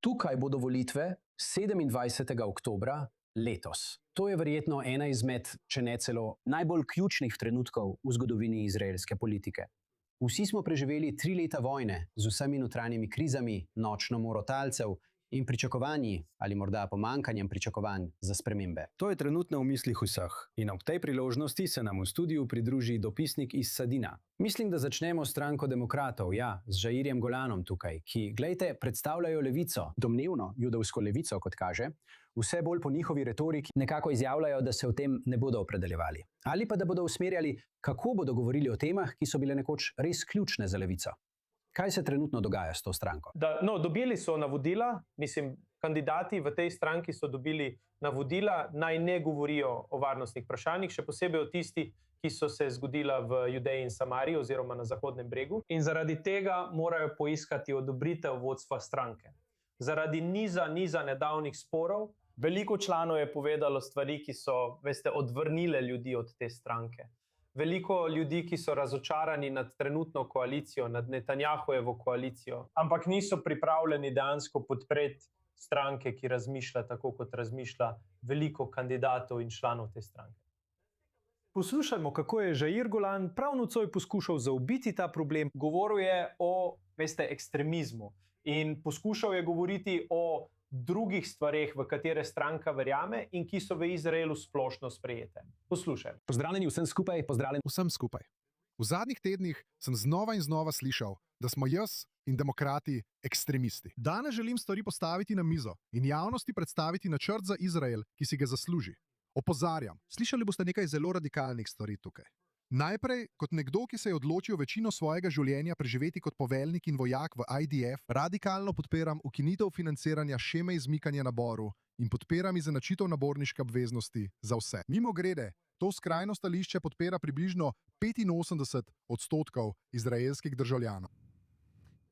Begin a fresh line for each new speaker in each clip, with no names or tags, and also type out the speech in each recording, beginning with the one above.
Tukaj bodo volitve 27. oktobra letos. To je verjetno ena izmed, če ne celo, najbolj ključnih trenutkov v zgodovini izraelske politike. Vsi smo preživeli 3 leta vojne z vsemi notranjimi krizami, nočno moro talcev in pričakovanji ali morda pomanjkanjem pričakovanj za spremembe.
To je trenutno v mislih vseh in ob tej priložnosti se nam v studiu pridruži dopisnik iz Sadina. Mislim, da začnemo s stranko demokratov, z Jairjem Golanom tukaj, ki, glejte, predstavljajo levico, domnevno judovsko levico, kot kaže, vse bolj po njihovi retoriki nekako izjavljajo, da se o tem ne bodo opredeljevali. Ali pa da bodo usmerjali, kako bodo govorili o temah, ki so bile nekoč res ključne za levico. Kaj se trenutno dogaja s to stranko?
Dobili so navodila, kandidati v tej stranki so dobili navodila, naj ne govorijo o varnostnih vprašanjih, še posebej o tistih, ki so se zgodila v Judeji in Samariji oziroma na Zahodnem bregu. In zaradi tega morajo poiskati odobritev vodstva stranke. Zaradi niza nedavnih sporov, veliko članov je povedalo stvari, ki so, odvrnile ljudi od te stranke. Veliko ljudi, ki so razočarani nad trenutno koalicijo, nad Netanjahujevo koalicijo, ampak niso pripravljeni dejansko podpreti stranke, ki razmišlja tako, kot razmišlja veliko kandidatov in članov te stranke. Poslušajmo, kako je Jair Golan prav nocoj poskušal zaobiti ta problem. Govoril je o, ekstremizmu in poskušal je govoriti o drugih stvareh, v katere stranka verjame in ki so v Izraelu splošno sprejete. Poslušaj.
Pozdravljeni vsem skupaj, pozdravljeni
vsem skupaj. V zadnjih tednih sem znova in znova slišal, da smo jaz in demokrati ekstremisti. Danes želim stvari postaviti na mizo in javnosti predstaviti načrt za Izrael, ki si ga zasluži. Opozarjam, slišali boste nekaj zelo radikalnih stvari tukaj. Najprej, kot nekdo, ki se je odločil večino svojega življenja preživeti kot poveljnik in vojak v IDF, radikalno podpiram ukinitev financiranja sheme izmikanja naboru in podpiram izenačitev naborniške obveznosti za vse. Mimogrede, to skrajno stališče podpira približno 85% izraelskih državljanov.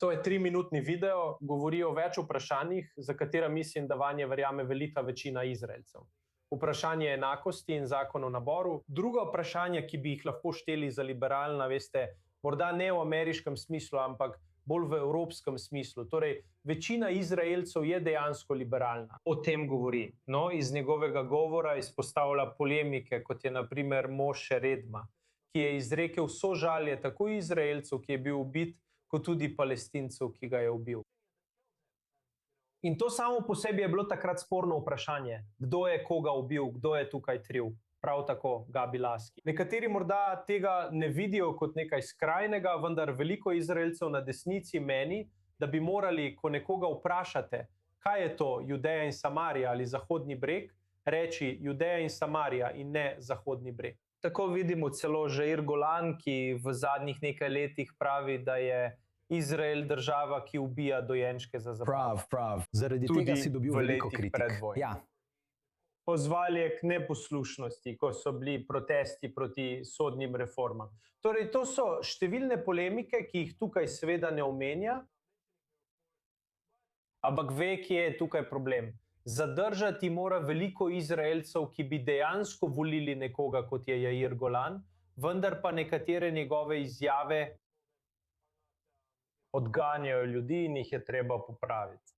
To je 3-minutni video, govori o več vprašanjih, za katera mislim, da vanje verjame velika večina Izraelcev. Vprašanje enakosti in zakon o naboru. Druga vprašanja, ki bi jih lahko šteli za liberalna, morda ne v ameriškem smislu, ampak bolj v evropskem smislu. Torej, večina Izraelcev je dejansko liberalna. O tem govori. Iz njegovega govora izpostavlja polemike, kot je na primer Moše Redma, ki je izrekel sožalje tako Izraelcev, ki je bil ubit, kot tudi Palestincev, ki ga je ubil. In to samo po sebi je bilo takrat sporno vprašanje, kdo je koga ubil, kdo je tukaj kriv. Prav tako Gabi Laski. Nekateri morda tega ne vidijo kot nekaj skrajnega, vendar veliko Izraelcev na desnici meni, da bi morali, ko nekoga vprašate, kaj je to Judeja in Samarija ali Zahodni breg, reči Judeja in Samarija in ne Zahodni breg. Tako vidimo celo Jair Golan, ki v zadnjih nekaj letih pravi, da je Izrael država, ki ubija dojenčke za zabavo.
Prav. Zaradi tega si dobil veliko kritik.
Pozval je k neposlušnosti, ko so bili protesti proti sodnim reformam. Torej, to so številne polemike, ki jih tukaj seveda ne omenja, ampak ve, kje je tukaj problem. Zadržati mora veliko Izraelcev, ki bi dejansko volili nekoga, kot je Jair Golan, vendar pa nekatere njegove izjave odganjajo ljudi in jih je treba popraviti.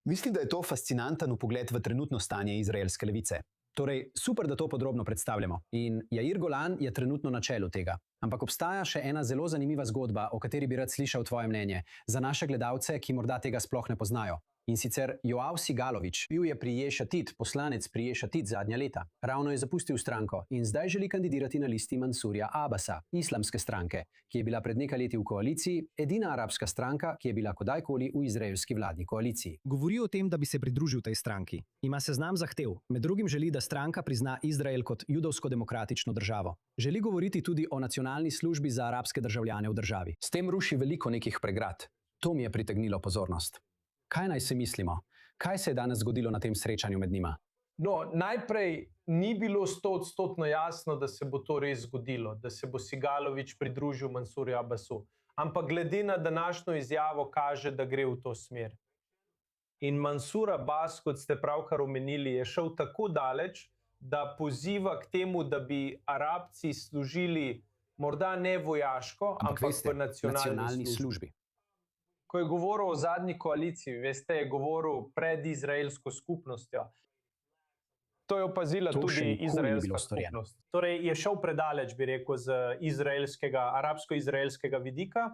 Mislim, da je to fascinanten vpogled v trenutno stanje izraelske levice. Torej, super, da to podrobno predstavljamo. In Jair Golan je trenutno na čelu tega. Ampak obstaja še ena zelo zanimiva zgodba, o kateri bi rad slišal tvoje mnenje, za naše gledalce, ki morda tega sploh ne poznajo. In sicer Joav Sigalović, bil je pri Jesh Atid, poslanec pri Jesh Atid zadnja leta. Ravno je zapustil stranko in zdaj želi kandidirati na listi Mansurja Abbasa, islamske stranke, ki je bila pred nekaj leti v koaliciji, edina arabska stranka, ki je bila kdajkoli v izraelski vladni koaliciji.
Govori o tem, da bi se pridružil tej stranki. Ima seznam zahtev. Med drugim želi, da stranka prizna Izrael kot judovsko-demokratično državo. Želi govoriti tudi o nacionalni službi za arabske državljane v državi.
S tem ruši veliko nekih pregrad. To mi je pritegnilo pozornost. Kaj naj se mislimo? Kaj se je danes zgodilo na tem srečanju med njima?
Najprej ni bilo 100% jasno, da se bo to res zgodilo, da se bo Sigalović pridružil Mansurju Abbasu. Ampak glede na današnjo izjavo kaže, da gre v to smer. In Mansur Abbas, kot ste pravkar omenili, je šel tako daleč, da poziva k temu, da bi Arabci služili morda ne vojaško, ampak v nacionalni službi. Ko je govoril o zadnji koaliciji, veste, je govoril pred izraelsko skupnostjo. To je opazila
To še
tudi
nikoli ni
izraelska
bilo storjeno.
skupnost. Torej je šel predaleč, bi rekel, z arabsko-izraelskega vidika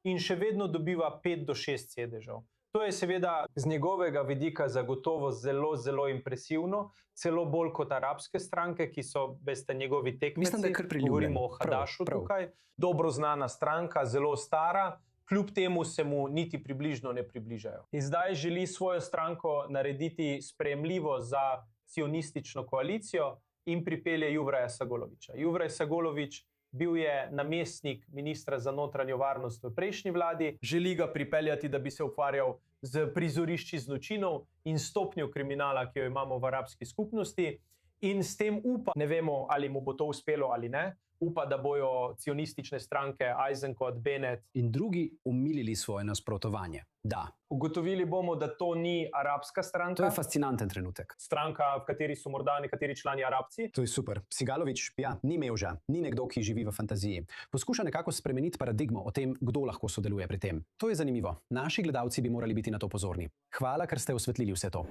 in še vedno dobiva 5 do 6 sedežev. To je seveda z njegovega vidika zagotovo zelo, zelo impresivno, celo bolj kot arabske stranke, ki so, veste, njegovi tekmeci.
Mislim, da je kar priljubljen.
Govorimo o Hadašu
Prav.
tukaj. Dobro znana stranka, zelo stara, kljub temu se mu niti približno ne približajo. In zdaj želi svojo stranko narediti sprejemljivo za sionistično koalicijo in pripelje Juvraja Sagoloviča. Juvraj Sagolovič bil je namestnik ministra za notranjo varnost v prejšnji vladi, želi ga pripeljati, da bi se ukvarjal z prizorišči zločinov in stopnjo kriminala, ki jo imamo v arabski skupnosti, in s tem upa, ne vemo, ali mu bo to uspelo ali ne, upa, da bojo sionistične stranke Eisenkot, Bennett
In drugi umilili svoje nasprotovanje. Da,
ugotovili bomo, da to ni arabska
to
stranka,
je fascinanten trenutek.
stranka, v kateri so morda nekateri člani Arabci.
To je super. Sigalovič, ja, ni mevža, ni nekdo, ki živi v fantaziji. Poskuša nekako spremeniti paradigmo o tem, kdo lahko sodeluje pri tem. To je zanimivo. Naši gledalci bi morali biti na to pozorni. Hvala, ker ste osvetlili vse to.